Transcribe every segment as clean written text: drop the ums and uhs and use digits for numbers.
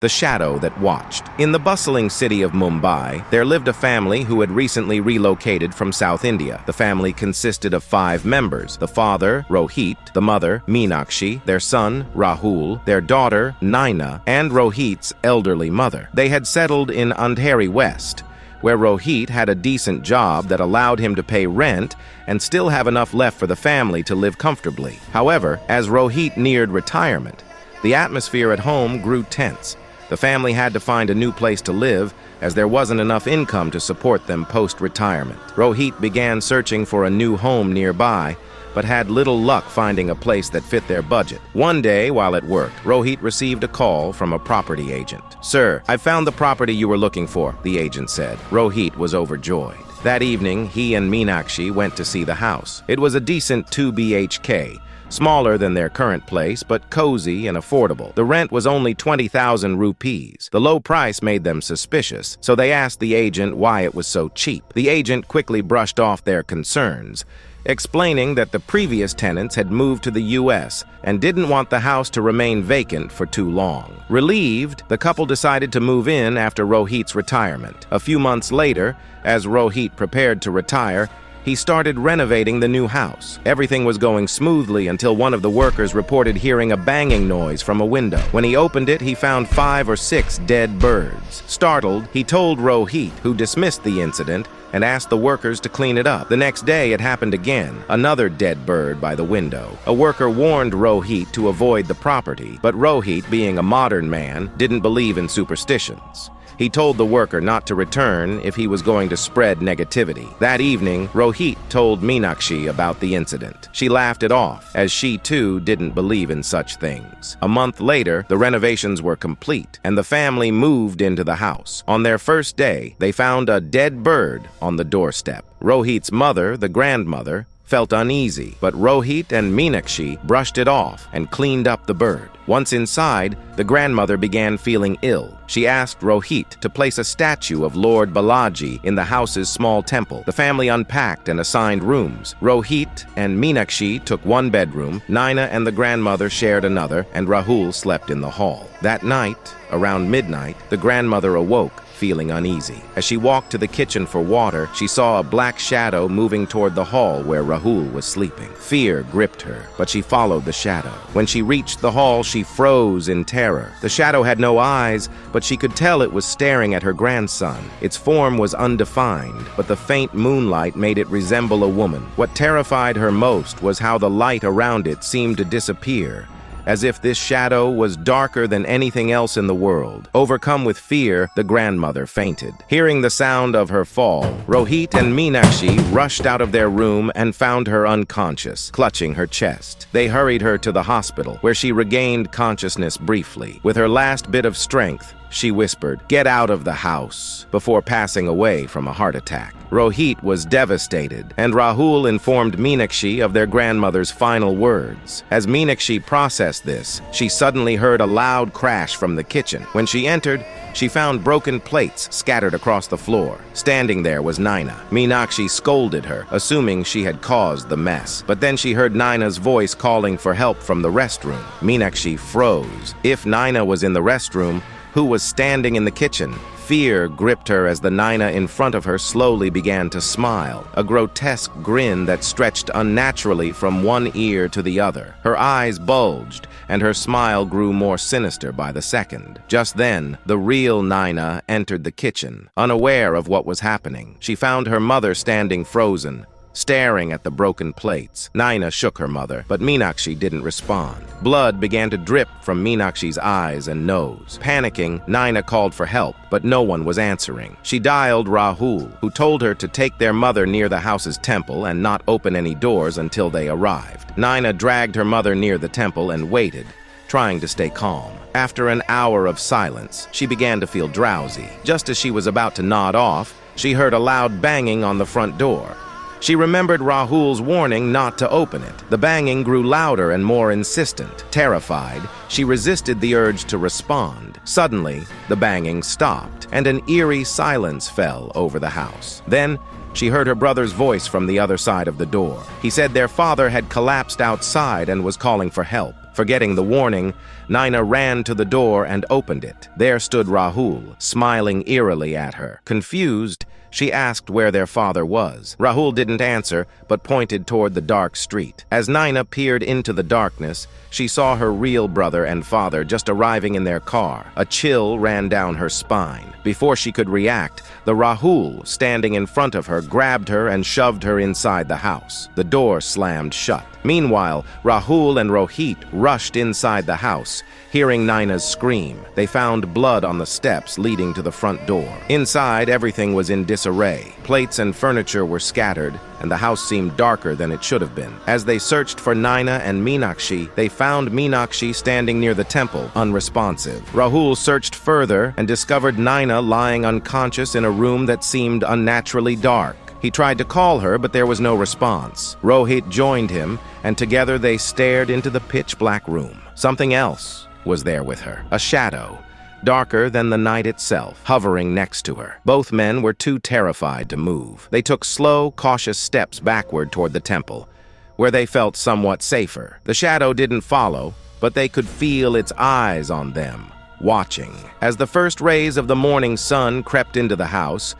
The Shadow That Watched. In the bustling city of Mumbai, there lived a family who had recently relocated from South India. The family consisted of 5 members: the father, Rohit, the mother, Meenakshi, their son, Rahul, their daughter, Naina, and Rohit's elderly mother. They had settled in Andheri West, where Rohit had a decent job that allowed him to pay rent and still have enough left for the family to live comfortably. However, as Rohit neared retirement, the atmosphere at home grew tense. The family had to find a new place to live, as there wasn't enough income to support them post-retirement. Rohit began searching for a new home nearby, but had little luck finding a place that fit their budget. One day, while at work, Rohit received a call from a property agent. "Sir, I found the property you were looking for," the agent said. Rohit was overjoyed. That evening, he and Meenakshi went to see the house. It was a decent 2 BHK, smaller than their current place, but cozy and affordable. The rent was only 20,000 rupees. The low price made them suspicious, so they asked the agent why it was so cheap. The agent quickly brushed off their concerns, explaining that the previous tenants had moved to the US and didn't want the house to remain vacant for too long. Relieved, the couple decided to move in after Rohit's retirement. A few months later, as Rohit prepared to retire, he started renovating the new house. Everything was going smoothly until one of the workers reported hearing a banging noise from a window. When he opened it, he found 5 or 6 dead birds. Startled, he told Rohit, who dismissed the incident and asked the workers to clean it up. The next day, it happened again, another dead bird by the window. A worker warned Rohit to avoid the property, but Rohit, being a modern man, didn't believe in superstitions. He told the worker not to return if he was going to spread negativity. That evening, Rohit told Meenakshi about the incident. She laughed it off, as she too didn't believe in such things. A month later, the renovations were complete, and the family moved into the house. On their first day, they found a dead bird on the doorstep. Rohit's mother, the grandmother, felt uneasy, but Rohit and Meenakshi brushed it off and cleaned up the bird. Once inside, the grandmother began feeling ill. She asked Rohit to place a statue of Lord Balaji in the house's small temple. The family unpacked and assigned rooms. Rohit and Meenakshi took one bedroom, Naina and the grandmother shared another, and Rahul slept in the hall. That night, around midnight, the grandmother awoke, feeling uneasy. As she walked to the kitchen for water, she saw a black shadow moving toward the hall where Rahul was sleeping. Fear gripped her, but she followed the shadow. When she reached the hall, she froze in terror. The shadow had no eyes, but she could tell it was staring at her grandson. Its form was undefined, but the faint moonlight made it resemble a woman. What terrified her most was how the light around it seemed to disappear, as if this shadow was darker than anything else in the world. Overcome with fear, the grandmother fainted. Hearing the sound of her fall, Rohit and Meenakshi rushed out of their room and found her unconscious, clutching her chest. They hurried her to the hospital, where she regained consciousness briefly. With her last bit of strength, she whispered, "Get out of the house," before passing away from a heart attack. Rohit was devastated, and Rahul informed Meenakshi of their grandmother's final words. As Meenakshi processed this, she suddenly heard a loud crash from the kitchen. When she entered, she found broken plates scattered across the floor. Standing there was Naina. Meenakshi scolded her, assuming she had caused the mess. But then she heard Naina's voice calling for help from the restroom. Meenakshi froze. If Naina was in the restroom, who was standing in the kitchen? Fear gripped her as the Naina in front of her slowly began to smile, a grotesque grin that stretched unnaturally from one ear to the other. Her eyes bulged, and her smile grew more sinister by the second. Just then, the real Naina entered the kitchen, unaware of what was happening. She found her mother standing frozen, staring at the broken plates. Naina shook her mother, but Meenakshi didn't respond. Blood began to drip from Meenakshi's eyes and nose. Panicking, Naina called for help, but no one was answering. She dialed Rahul, who told her to take their mother near the house's temple and not open any doors until they arrived. Naina dragged her mother near the temple and waited, trying to stay calm. After an hour of silence, she began to feel drowsy. Just as she was about to nod off, she heard a loud banging on the front door. She remembered Rahul's warning not to open it. The banging grew louder and more insistent. Terrified, she resisted the urge to respond. Suddenly, the banging stopped, and an eerie silence fell over the house. Then, she heard her brother's voice from the other side of the door. He said their father had collapsed outside and was calling for help. Forgetting the warning, Naina ran to the door and opened it. There stood Rahul, smiling eerily at her. Confused, she asked where their father was. Rahul didn't answer, but pointed toward the dark street. As Naina peered into the darkness, she saw her real brother and father just arriving in their car. A chill ran down her spine. Before she could react, the Rahul standing in front of her grabbed her and shoved her inside the house. The door slammed shut. Meanwhile, Rahul and Rohit rushed inside the house. Hearing Naina's scream, they found blood on the steps leading to the front door. Inside, everything was in disarray. Plates and furniture were scattered, and the house seemed darker than it should have been. As they searched for Naina and Meenakshi, they found Meenakshi standing near the temple, unresponsive. Rahul searched further and discovered Naina lying unconscious in a room that seemed unnaturally dark. He tried to call her, but there was no response. Rohit joined him, and together they stared into the pitch-black room. Something else was there with her, a shadow, darker than the night itself, hovering next to her. Both men were too terrified to move. They took slow, cautious steps backward toward the temple, where they felt somewhat safer. The shadow didn't follow, but they could feel its eyes on them, watching. As the first rays of the morning sun crept into the house,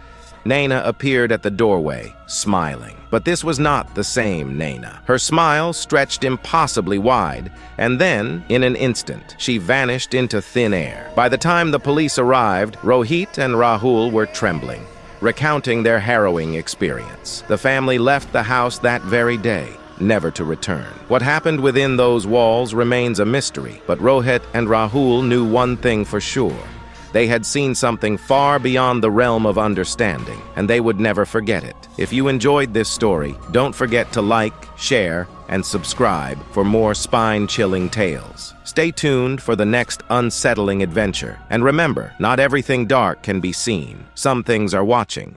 Naina appeared at the doorway, smiling. But this was not the same Naina. Her smile stretched impossibly wide, and then, in an instant, she vanished into thin air. By the time the police arrived, Rohit and Rahul were trembling, recounting their harrowing experience. The family left the house that very day, never to return. What happened within those walls remains a mystery, but Rohit and Rahul knew one thing for sure. They had seen something far beyond the realm of understanding, and they would never forget it. If you enjoyed this story, don't forget to like, share, and subscribe for more spine-chilling tales. Stay tuned for the next unsettling adventure. And remember, not everything dark can be seen. Some things are watching.